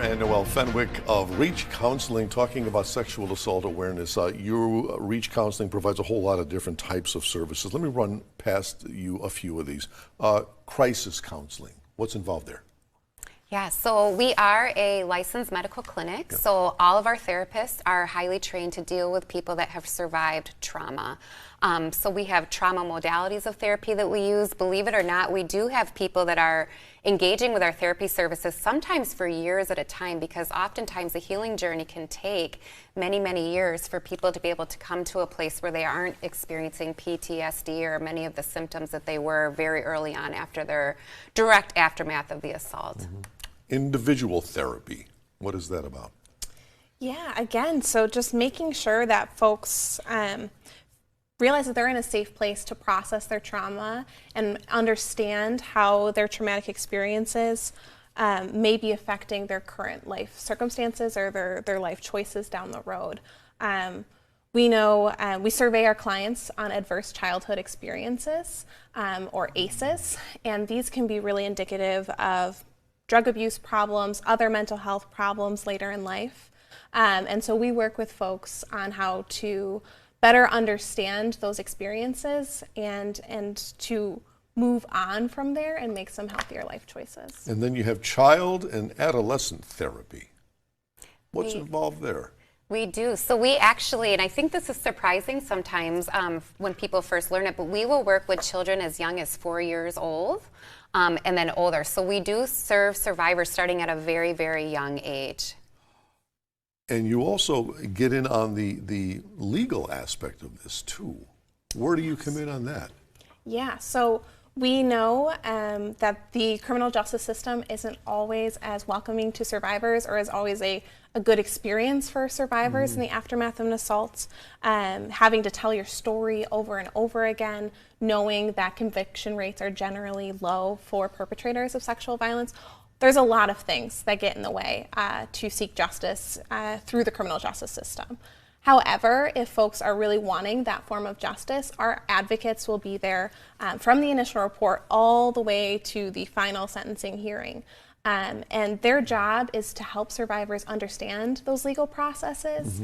and Noelle Fenwick of Reach Counseling talking about sexual assault awareness. Your Reach Counseling provides a whole lot of different types of services. Let me run past you a few of these. Crisis counseling, what's involved there? Yeah, so we are a licensed medical clinic, so all of our therapists are highly trained to deal with people that have survived trauma. So we have trauma modalities of therapy that we use. Believe it or not, we do have people that are engaging with our therapy services sometimes for years at a time, because oftentimes the healing journey can take many, many years for people to be able to come to a place where they aren't experiencing PTSD or many of the symptoms that they were very early on after their direct aftermath of the assault. Mm-hmm. Individual therapy, what is that about? Yeah, again, so just making sure that folks realize that they're in a safe place to process their trauma and understand how their traumatic experiences may be affecting their current life circumstances or their life choices down the road. We know we survey our clients on adverse childhood experiences, or ACEs, and these can be really indicative of drug abuse problems, other mental health problems later in life. And so we work with folks on how to better understand those experiences and to move on from there and make some healthier life choices. And then you have child and adolescent therapy. What's involved there? We do. So we actually, and I think this is surprising sometimes when people first learn it, but we will work with children as young as 4 years old and then older. So we do serve survivors starting at a very, very young age. And you also get in on the legal aspect of this too. Where do you come in on that? Yeah, so we know that the criminal justice system isn't always as welcoming to survivors or is always a good experience for survivors in the aftermath of an assault. Having to tell your story over and over again, knowing that conviction rates are generally low for perpetrators of sexual violence. There's a lot of things that get in the way to seek justice through the criminal justice system. However, if folks are really wanting that form of justice, our advocates will be there from the initial report all the way to the final sentencing hearing. And their job is to help survivors understand those legal processes.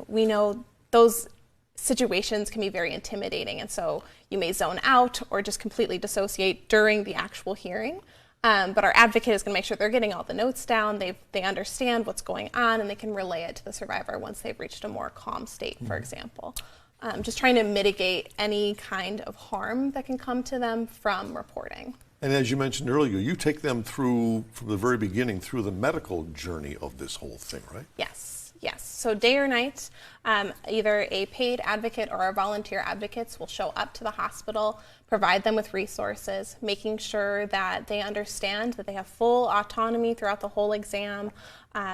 We know those situations can be very intimidating, and so you may zone out or just completely dissociate during the actual hearing. But our advocate is going to make sure they're getting all the notes down, they understand what's going on, and they can relay it to the survivor once they've reached a more calm state, for example. Just trying to mitigate any kind of harm that can come to them from reporting. And as you mentioned earlier, you take them through, from the very beginning, through the medical journey of this whole thing, right? Yes. Yes, so day or night, either a paid advocate or our volunteer advocates will show up to the hospital, provide them with resources, making sure that they understand that they have full autonomy throughout the whole exam,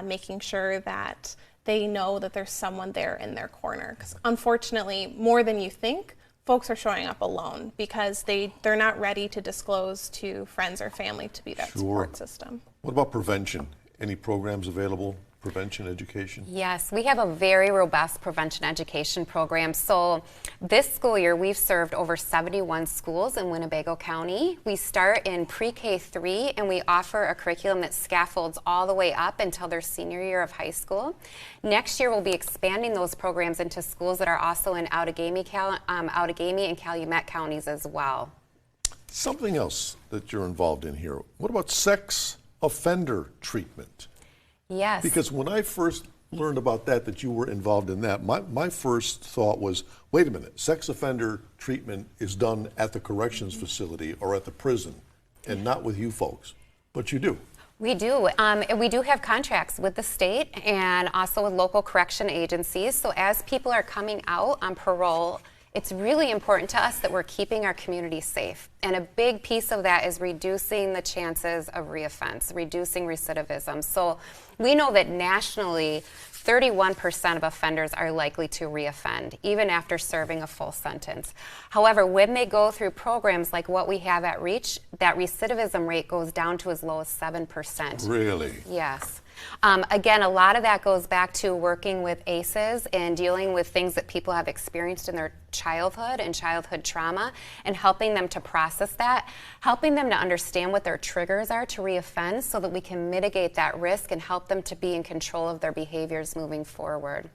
making sure that they know that there's someone there in their corner. Because unfortunately, more than you think, folks are showing up alone because they're not ready to disclose to friends or family to be that support system. What about prevention? Any programs available? Prevention education? Yes, we have a very robust prevention education program. So this school year, we've served over 71 schools in Winnebago County. We start in pre-K 3, and we offer a curriculum that scaffolds all the way up until their senior year of high school. Next year, we'll be expanding those programs into schools that are also in Outagamie and Calumet counties as well. Something else that you're involved in here. What about sex offender treatment? Yes. Because when I first learned about that you were involved in that, my first thought was, wait a minute, sex offender treatment is done at the corrections facility or at the prison and not with you folks. But you do. We do. And we do have contracts with the state and also with local correction agencies. So as people are coming out on parole, it's really important to us that we're keeping our community safe. And a big piece of that is reducing the chances of reoffense, reducing recidivism. So we know that nationally, 31% of offenders are likely to reoffend, even after serving a full sentence. However, when they go through programs like what we have at Reach, that recidivism rate goes down to as low as 7%. Really? Yes. Again, a lot of that goes back to working with ACEs and dealing with things that people have experienced in their childhood and childhood trauma, and helping them to process that, helping them to understand what their triggers are to reoffend so that we can mitigate that risk and help them to be in control of their behaviors moving forward.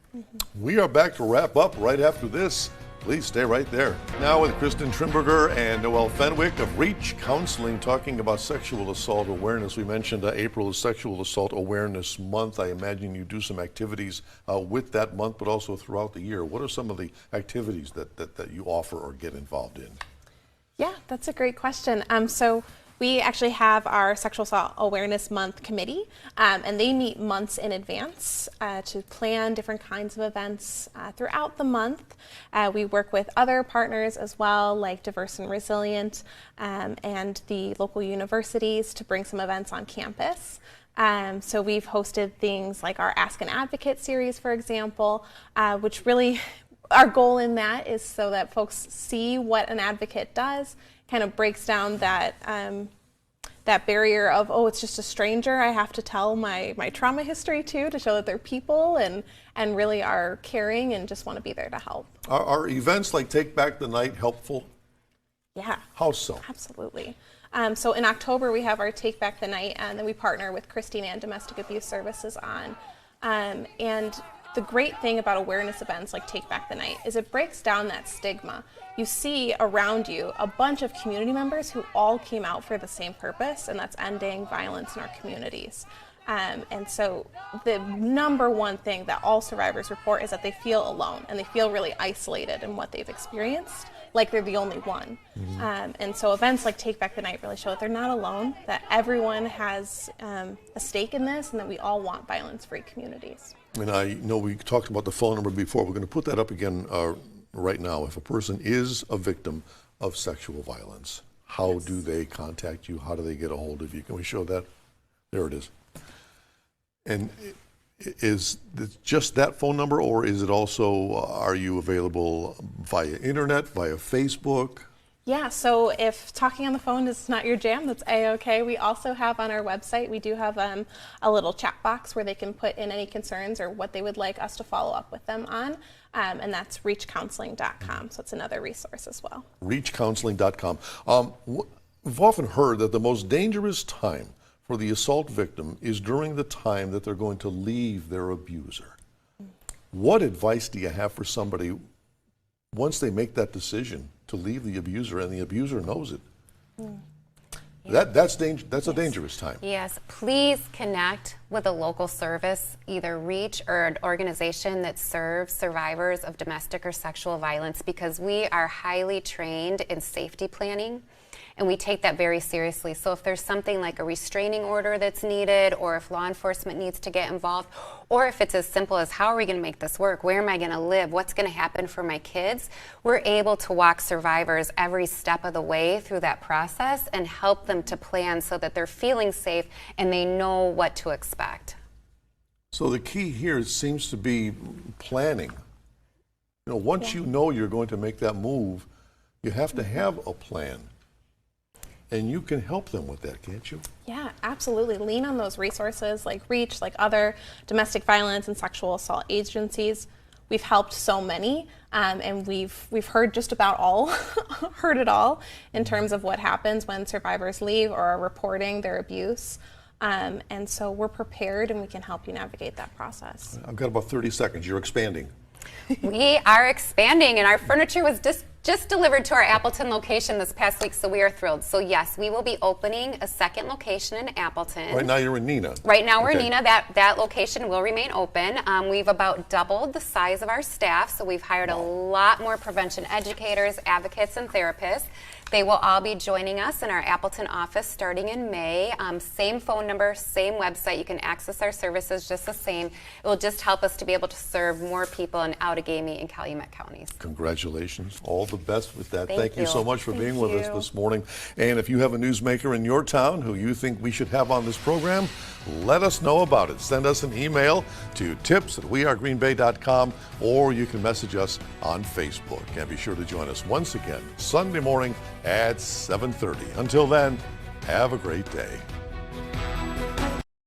We are back to wrap up right after this. Please stay right there. Now with Kristen Trimberger and Noelle Fenwick of Reach Counseling, talking about sexual assault awareness. We mentioned April is Sexual Assault Awareness Month. I imagine you do some activities with that month, but also throughout the year. What are some of the activities that you offer or get involved in? Yeah, that's a great question. So we actually have our Sexual Assault Awareness Month committee, and they meet months in advance to plan different kinds of events throughout the month. We work with other partners as well, like Diverse and Resilient, and the local universities to bring some events on campus. So we've hosted things like our Ask an Advocate series, for example, which really, our goal in that is so that folks see what an advocate does, kind of breaks down that that barrier of, oh, it's just a stranger. I have to tell my trauma history too, to show that they're people and really are caring and just want to be there to help. Are events like Take Back the Night helpful? Yeah. How so? Absolutely. So in October we have our Take Back the Night, and then we partner with Kristen and Domestic Abuse Services on. And the great thing about awareness events like Take Back the Night is it breaks down that stigma. You see around you a bunch of community members who all came out for the same purpose, and that's ending violence in our communities. And so the number one thing that all survivors report is that they feel alone, and they feel really isolated in what they've experienced, like they're the only one. And so events like Take Back the Night really show that they're not alone, that everyone has a stake in this, and that we all want violence-free communities. And I know we talked about the phone number before. We're going to put that up again right now. If a person is a victim of sexual violence, how do they contact you? How do they get a hold of you? Can we show that? There it is. And is it just that phone number, or is it also, are you available via internet, via Facebook? Yeah, so if talking on the phone is not your jam, that's A-okay. We also have on our website, we do have a little chat box where they can put in any concerns or what they would like us to follow up with them on, and that's reachcounseling.com, so it's another resource as well. Reachcounseling.com. We've often heard that the most dangerous time for the assault victim is during the time that they're going to leave their abuser. What advice do you have for somebody once they make that decision to leave the abuser and the abuser knows it? That's a dangerous time. Yes, please connect with a local service, either Reach or an organization that serves survivors of domestic or sexual violence, because we are highly trained in safety planning, and we take that very seriously. So if there's something like a restraining order that's needed, or if law enforcement needs to get involved, or if it's as simple as, how are we going to make this work? Where am I going to live? What's going to happen for my kids? We're able to walk survivors every step of the way through that process and help them to plan so that they're feeling safe and they know what to expect. So the key here seems to be planning. You know, once you know you're going to make that move, you have to have a plan. And you can help them with that, can't you? Yeah, absolutely. Lean on those resources like Reach, like other domestic violence and sexual assault agencies. We've helped so many, and we've heard just about all, heard it all in terms of what happens when survivors leave or are reporting their abuse. And so we're prepared, and we can help you navigate that process. I've got about 30 seconds. You're expanding. We are expanding, and our furniture was just delivered to our Appleton location this past week, so we are thrilled. So yes, we will be opening a second location in Appleton. Right now you're in Nina. Right now we're in Nina. That location will remain open. We've about doubled the size of our staff, so we've hired a lot more prevention educators, advocates, and therapists. They will all be joining us in our Appleton office starting in May. Same phone number, same website. You can access our services just the same. It will just help us to be able to serve more people in Outagamie and Calumet counties. Congratulations. All the best with that. Thank you you so much for being with us you. this morning. And if you have a newsmaker in your town who you think we should have on this program, let us know about it. Send us an email to tips@wearegreenbay.com, or you can message us on Facebook. And be sure to join us once again Sunday morning at 7:30. Until then, have a great day.